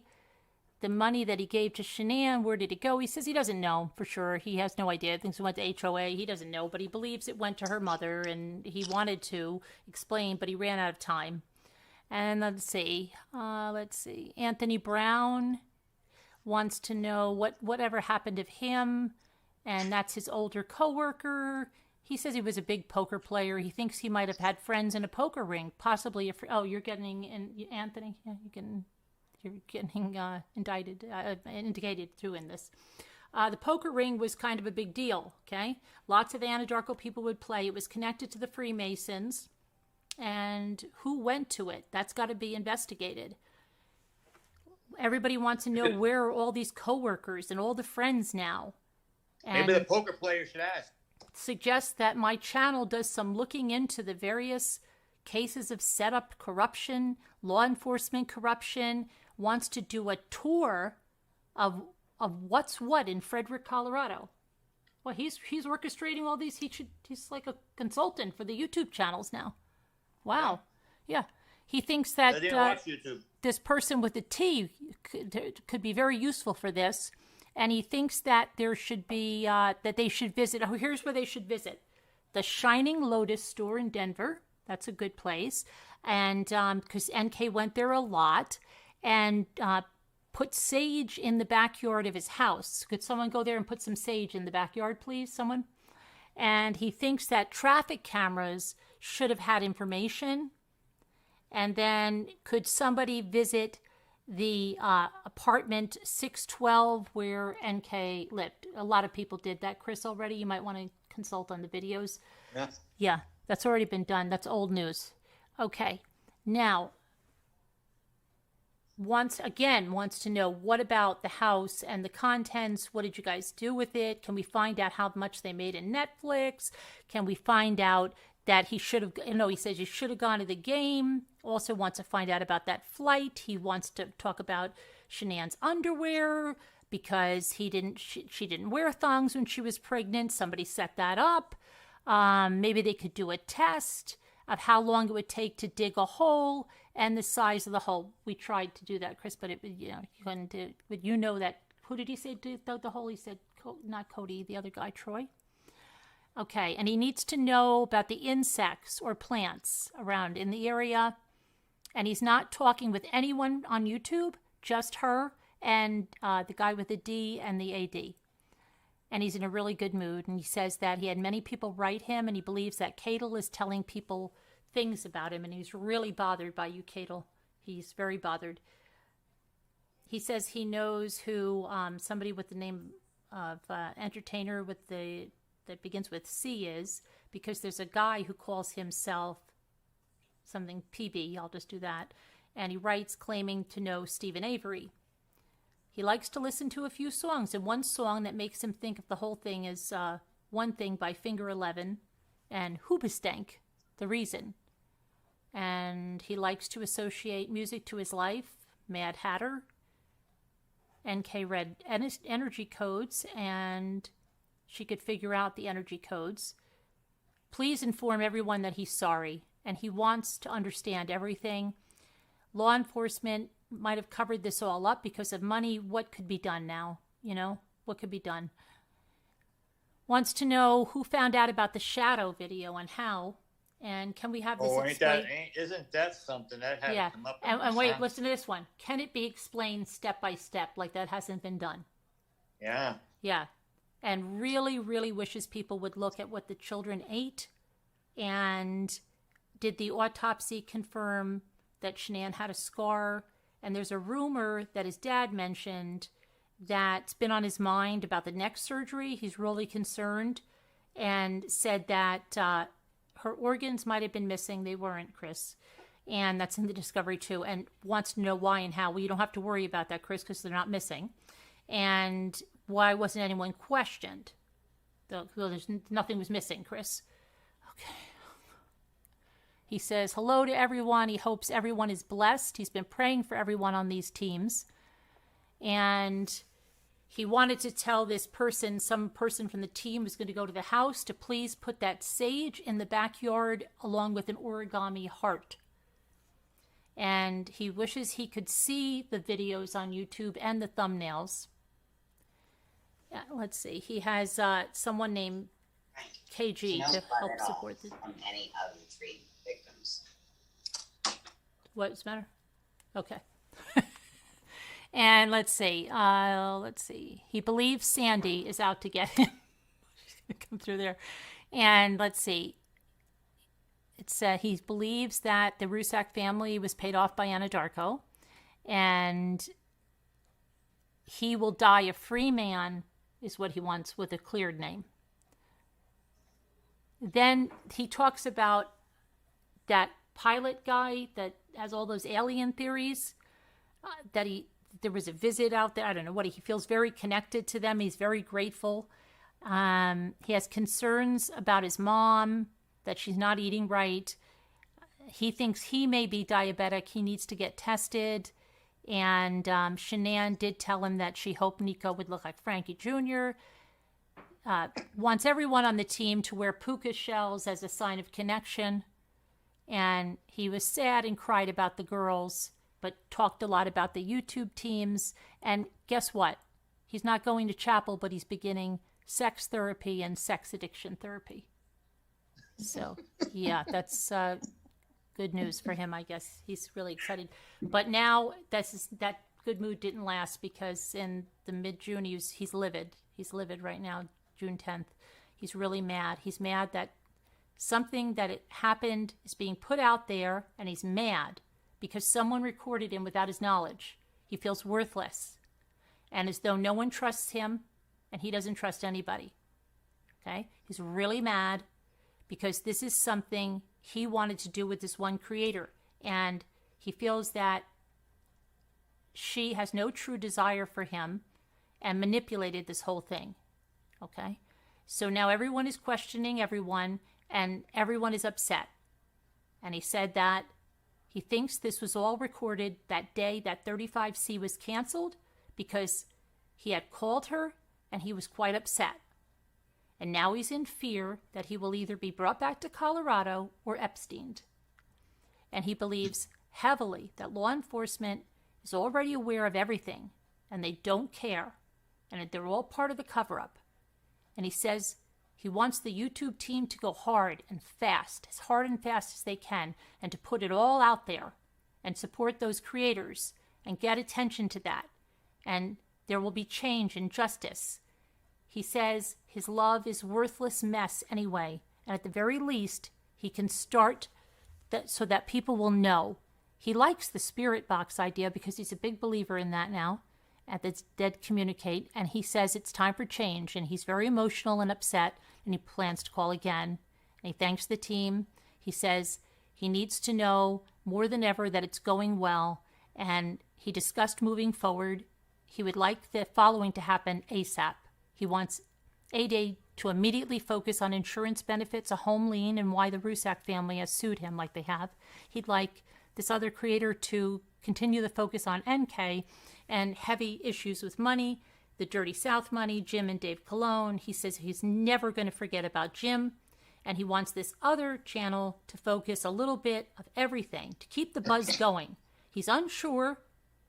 the money that he gave to Shanann, where did it go? He says he doesn't know for sure. He has no idea. Thinks it went to HOA. He doesn't know, but he believes it went to her mother, and he wanted to explain, but he ran out of time. And let's see. Anthony Brown wants to know whatever happened to him, and that's his older coworker. He says he was a big poker player. He thinks he might have had friends in a poker ring, possibly. You're getting Anthony. Yeah, you're getting indicated too in this. The poker ring was kind of a big deal. Okay, lots of anadarko people would play. It was connected to the Freemasons. And who went to it? That's got to be investigated. Everybody wants to know where are all these coworkers and all the friends now. And maybe the poker player should ask. Suggest that my channel does some looking into the various cases of setup corruption, law enforcement corruption, wants to do a tour of what's what in Frederick, Colorado. Well, he's orchestrating all these. He's like a consultant for the YouTube channels now. Wow. Yeah. He thinks that I didn't watch YouTube. This person with the T could be very useful for this. And he thinks that there should be, that they should visit. Oh, here's where they should visit. The Shining Lotus store in Denver. That's a good place. And because NK went there a lot. And put sage in the backyard of his house. Could someone go there and put some sage in the backyard, please? Someone? And he thinks that traffic cameras should have had information. And then could somebody visit the apartment 612 where NK lived. A lot of people did that, Chris, already. You might want to consult on the videos. Yeah. Yeah, that's already been done. That's old news. Okay, now, wants to know, what about the house and the contents? What did you guys do with it? Can we find out how much they made in Netflix? Can we find out that he should have, he says you should have gone to the game. Also wants to find out about that flight. He wants to talk about Shanann's underwear because she didn't wear thongs when she was pregnant. Somebody set that up. Maybe they could do a test of how long it would take to dig a hole and the size of the hole. We tried to do that, Chris, but you couldn't do it. But you know that, who did he say dug the hole? He said, not Cody, the other guy, Troy. Okay, and he needs to know about the insects or plants around in the area. And he's not talking with anyone on YouTube, just her and the guy with the D and the AD. And he's in a really good mood. And he says that he had many people write him, and he believes that Cadel is telling people things about him. And he's really bothered by you, Cadel. He's very bothered. He says he knows who somebody with the name of entertainer that begins with C is, because there's a guy who calls himself something PB. I'll just do that. And he writes claiming to know Stephen Avery. He likes to listen to a few songs, and one song that makes him think of the whole thing is One Thing by Finger 11 and Hoobastank, The Reason. And he likes to associate music to his life, Mad Hatter. NK read energy codes, and she could figure out the energy codes. Please inform everyone that he's sorry, and he wants to understand everything. Law enforcement might have covered this all up because of money. What could be done now? What could be done? Wants to know who found out about the shadow video and how. And can we have this explained? Isn't that something that had to come up? And wait, listen to this one. Can it be explained step by step like that hasn't been done? Yeah. Yeah. And really, really wishes people would look at what the children ate. And did the autopsy confirm that Shanann had a scar? And there's a rumor that his dad mentioned that's been on his mind about the neck surgery. He's really concerned and said that her organs might have been missing. They weren't, Chris. And that's in the discovery too. And wants to know why and how. Well, you don't have to worry about that, Chris, because they're not missing. And why wasn't anyone questioned? Well, nothing was missing, Chris. Okay. He says, hello to everyone. He hopes everyone is blessed. He's been praying for everyone on these teams. And he wanted to tell this person, some person from the team was going to go to the house, to please put that sage in the backyard along with an origami heart. And he wishes he could see the videos on YouTube and the thumbnails. Let's see. He has someone named KG to help support this. From any of the 3 victims. What's the matter? Okay. And let's see. He believes Sandy is out to get him. She's gonna come through there. And let's see. It's he believes that the Rzuceks family was paid off by Anadarko, and he will die a free man, is what he wants, with a cleared name. Then he talks about that pilot guy that has all those alien theories, there was a visit out there. I don't know what, he feels very connected to them. He's very grateful. He has concerns about his mom, that she's not eating right. He thinks he may be diabetic. He needs to get tested. And Shanann did tell him that she hoped Nico would look like Frankie Jr. Wants everyone on the team to wear puka shells as a sign of connection. And he was sad and cried about the girls, but talked a lot about the YouTube teams. And guess what? He's not going to chapel, but he's beginning sex therapy and sex addiction therapy. So, yeah, that's good news for him, I guess. He's really excited. But now that good mood didn't last, because in the mid-June, he's livid. He's livid right now, June 10th. He's really mad. He's mad that something that it happened is being put out there, and he's mad because someone recorded him without his knowledge. He feels worthless, and as though no one trusts him, and he doesn't trust anybody. Okay? He's really mad because this is something he wanted to do with this one creator, and he feels that she has no true desire for him and manipulated this whole thing. Okay? So now everyone is questioning everyone, and everyone is upset. And he said that he thinks this was all recorded that day that 35C was canceled because he had called her and he was quite upset. And now he's in fear that he will either be brought back to Colorado or Epsteined. And he believes heavily that law enforcement is already aware of everything and they don't care, and that they're all part of the cover-up. And he says he wants the YouTube team to go hard and fast, as hard and fast as they can, and to put it all out there and support those creators and get attention to that. And there will be change and justice. He says his love is worthless mess anyway, and at the very least, he can start that so that people will know. He likes the spirit box idea because he's a big believer in that now, at the Dead Communicate, and he says it's time for change, and he's very emotional and upset, and he plans to call again. And he thanks the team. He says he needs to know more than ever that it's going well, and he discussed moving forward. He would like the following to happen ASAP. He wants AD to immediately focus on insurance benefits, a home lien, and why the Rzuceks family has sued him like they have. He'd like this other creator to continue the focus on NK and heavy issues with money, the Dirty South money, Jim and Dave Colon. He says he's never going to forget about Jim, and he wants this other channel to focus a little bit of everything to keep the buzz going. He's unsure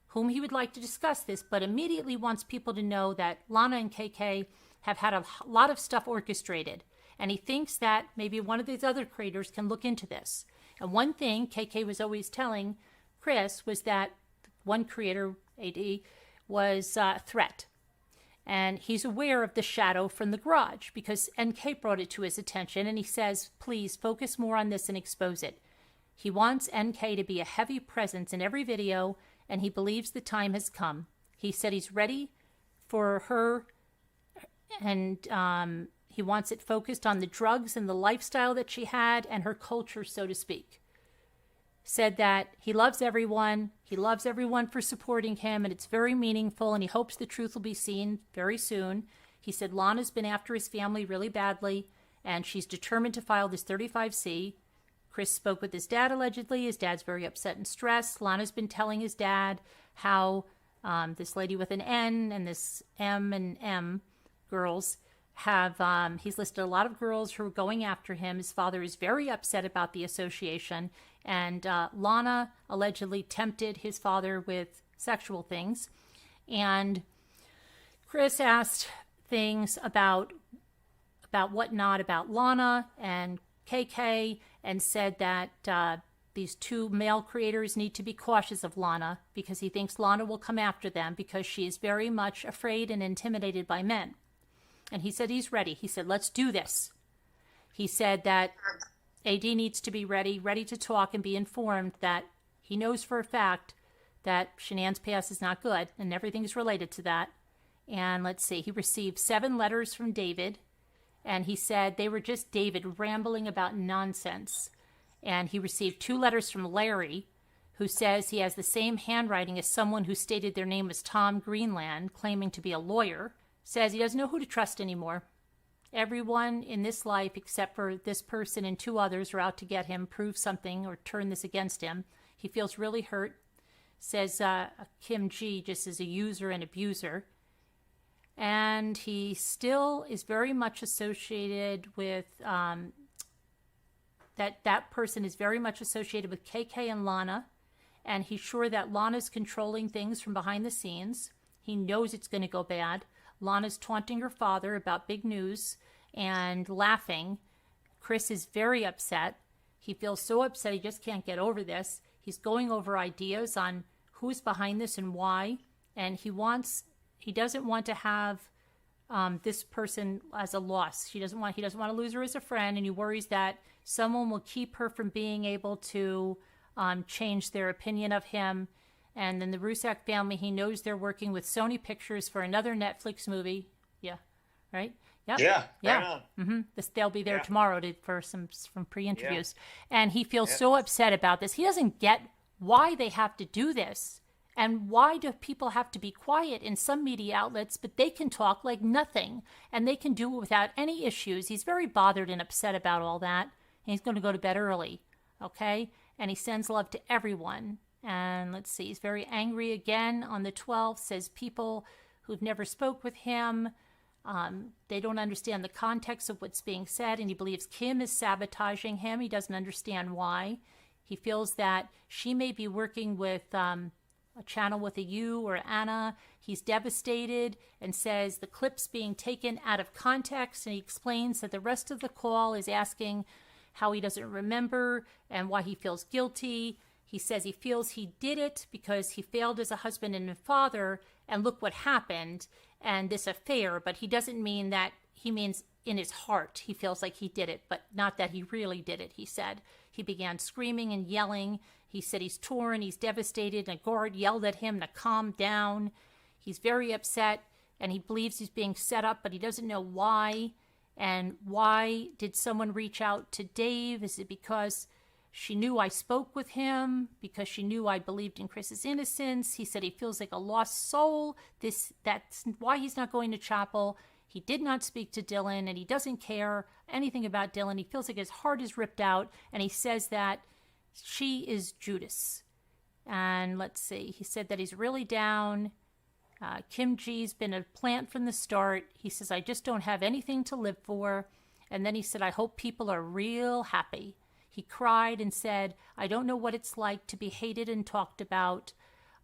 whom he would like to discuss this, but immediately wants people to know that Lana and KK have had a lot of stuff orchestrated, and he thinks that maybe one of these other creators can look into this. And one thing KK was always telling Chris was that one creator, AD, was a threat. And he's aware of the shadow from the garage because NK brought it to his attention, and he says, please focus more on this and expose it. He wants NK to be a heavy presence in every video, and he believes the time has come. He said he's ready for her, and he wants it focused on the drugs and the lifestyle that she had and her culture, so to speak. Said that he loves everyone for supporting him, and it's very meaningful, and he hopes the truth will be seen very soon. He said Lana's been after his family really badly, and she's determined to file this 35C. Chris spoke with his dad allegedly. His dad's very upset and stressed. Lana's been telling his dad how this lady with an N and this M and M girls have, he's listed a lot of girls who are going after him. His father is very upset about the association, and Lana allegedly tempted his father with sexual things. And Chris asked things about whatnot about Lana and KK, and said that these two male creators need to be cautious of Lana because he thinks Lana will come after them because she is very much afraid and intimidated by men. And he said he's ready. He said, let's do this. He said that AD needs to be ready to talk and be informed that he knows for a fact that Shanann's past is not good, and everything is related to that. And let's see, he received 7 letters from David, and he said they were just David rambling about nonsense. And he received 2 letters from Larry, who says he has the same handwriting as someone who stated their name was Tom Greenland, claiming to be a lawyer. Says he doesn't know who to trust anymore. Everyone in this life, except for this person and 2 others, are out to get him, prove something, or turn this against him. He feels really hurt. Says Kim G just is a user and abuser. And he still is very much associated with, that person is very much associated with KK and Lana. And he's sure that Lana's controlling things from behind the scenes. He knows it's going to go bad. Lana's taunting her father about big news and laughing. Chris is very upset. He feels so upset he just can't get over this. He's going over ideas on who's behind this and why. And he doesn't want to have this person as a loss. He doesn't want to lose her as a friend, and he worries that someone will keep her from being able to change their opinion of him. And then the Rzuceks family, he knows they're working with Sony Pictures for another Netflix movie. Yeah, right? Yep. Yeah. Yeah. Right on. They'll be there Yeah. tomorrow for some pre-interviews. And he feels so upset about this. He doesn't get why they have to do this. And why do people have to be quiet in some media outlets, but they can talk like nothing, and they can do it without any issues? He's very bothered and upset about all that. And he's going to go to bed early, okay? And he sends love to everyone. And let's see, he's very angry again on the 12th, says people who've never spoke with him, they don't understand the context of what's being said, and he believes Kim is sabotaging him. He doesn't understand why. He feels that she may be working with a channel with a U or Anna. He's devastated and says the clip's being taken out of context, and he explains that the rest of the call is asking how he doesn't remember and why he feels guilty. He says he feels he did it because he failed as a husband and a father, and look what happened, and this affair. But he doesn't mean that. He means in his heart he feels like he did it, but not that he really did it, he said. He began screaming and yelling. He said he's torn, he's devastated, and a guard yelled at him to calm down. He's very upset, and he believes he's being set up, but he doesn't know why. And why did someone reach out to Dave? Is it because she knew I spoke with him, because she knew I believed in Chris's innocence? He said he feels like a lost soul. That's why he's not going to chapel. He did not speak to Dylan, and he doesn't care anything about Dylan. He feels like his heart is ripped out, and he says that she is Judas. And let's see, he said that he's really down. Kim G's been a plant from the start. He says, I just don't have anything to live for. And then he said, I hope people are real happy. He cried and said, I don't know what it's like to be hated and talked about.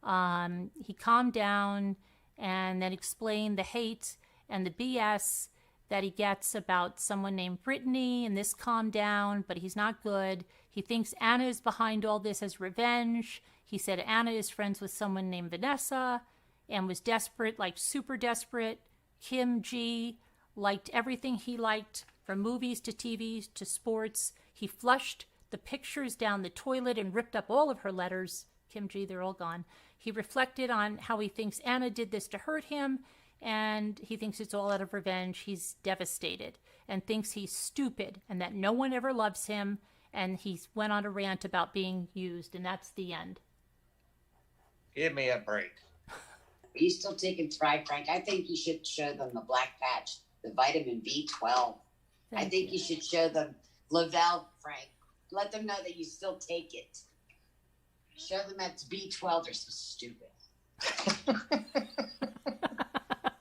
He calmed down and then explained the hate and the BS that he gets about someone named Brittany, and this calmed down, but he's not good. He thinks Anna is behind all this as revenge. He said Anna is friends with someone named Vanessa and was desperate, like super desperate. Kim G liked everything he liked, from movies to TV to sports. He flushed the pictures down the toilet and ripped up all of her letters. Kim G, they're all gone. He reflected on how he thinks Anna did this to hurt him, and he thinks it's all out of revenge. He's devastated and thinks he's stupid and that no one ever loves him, and he went on a rant about being used, and that's the end. Give me a break. Are you still taking Thrive, Frank? I think you should show them the black patch, the vitamin B12. I think you should show them Lavelle, Frank. Let them know that you still take it. Show them that it's B12. They're so stupid.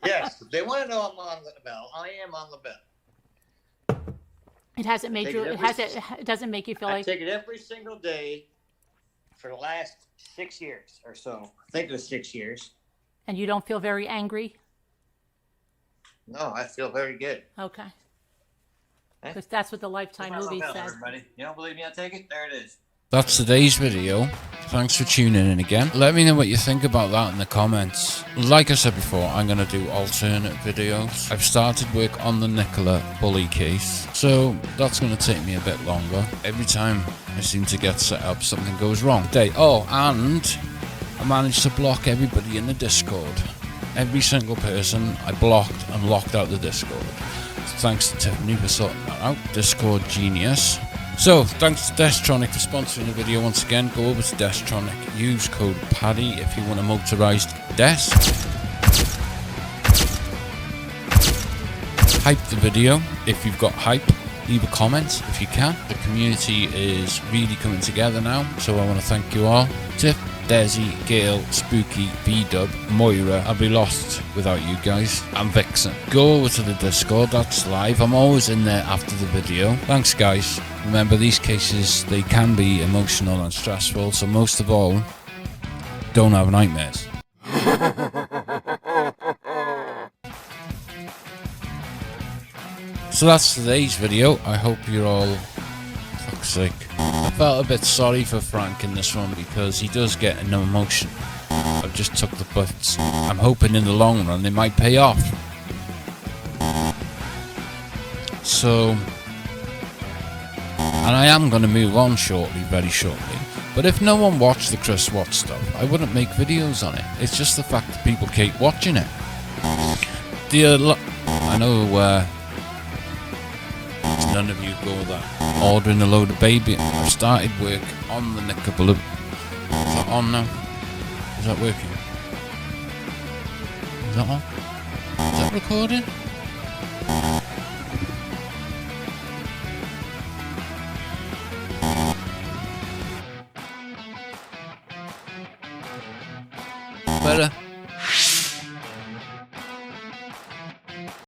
Yes, if they want to know I'm on Lavelle, I am on Lavelle. It hasn't made you. It doesn't make you feel I like. take it every single day for the last 6 years or so. I think it was 6 years. And you don't feel very angry? No, I feel very good. Okay. Eh? Because that's what the Lifetime That's movie okay, said. everybody. You don't believe me? I take it. There it is. That's today's video. Thanks for tuning in again. Let me know what you think about that in the comments. Like I said before, I'm going to do alternate videos. I've started work on the Nicola bully case, so that's going to take me a bit longer. Every time I seem to get set up, something goes wrong. Oh, and I managed to block everybody in the Discord. Every single person I blocked and locked out the Discord. Thanks to Tiffany for sorting that out. Discord genius. So, thanks to Destronic for sponsoring the video once again. Go over to Destronic, use code PADDY if you want a motorised desk. Hype the video if you've got hype. Leave a comment if you can. The community is really coming together now, so I want to thank you all. Tiff, Desi, Gail, Spooky, B-Dub, Moira. I'll be lost without you guys. And Vixen. Go over to the Discord, that's live. I'm always in there after the video. Thanks guys. Remember, these cases, they can be emotional and stressful, so most of all, don't have nightmares. So that's today's video. I hope you're all fuck's sake. I felt a bit sorry for Frank in this one because he does get an emotion. I've just took the butts. I'm hoping in the long run they might pay off. So, and I am going to move on shortly, very shortly. But if no one watched the Chris Watts stuff, I wouldn't make videos on it. It's just the fact that people keep watching it. I know there's none of you go that ordering a load of baby. I've started work on the Knickable. Is that on now? Is that working? Is that on? Is that recording?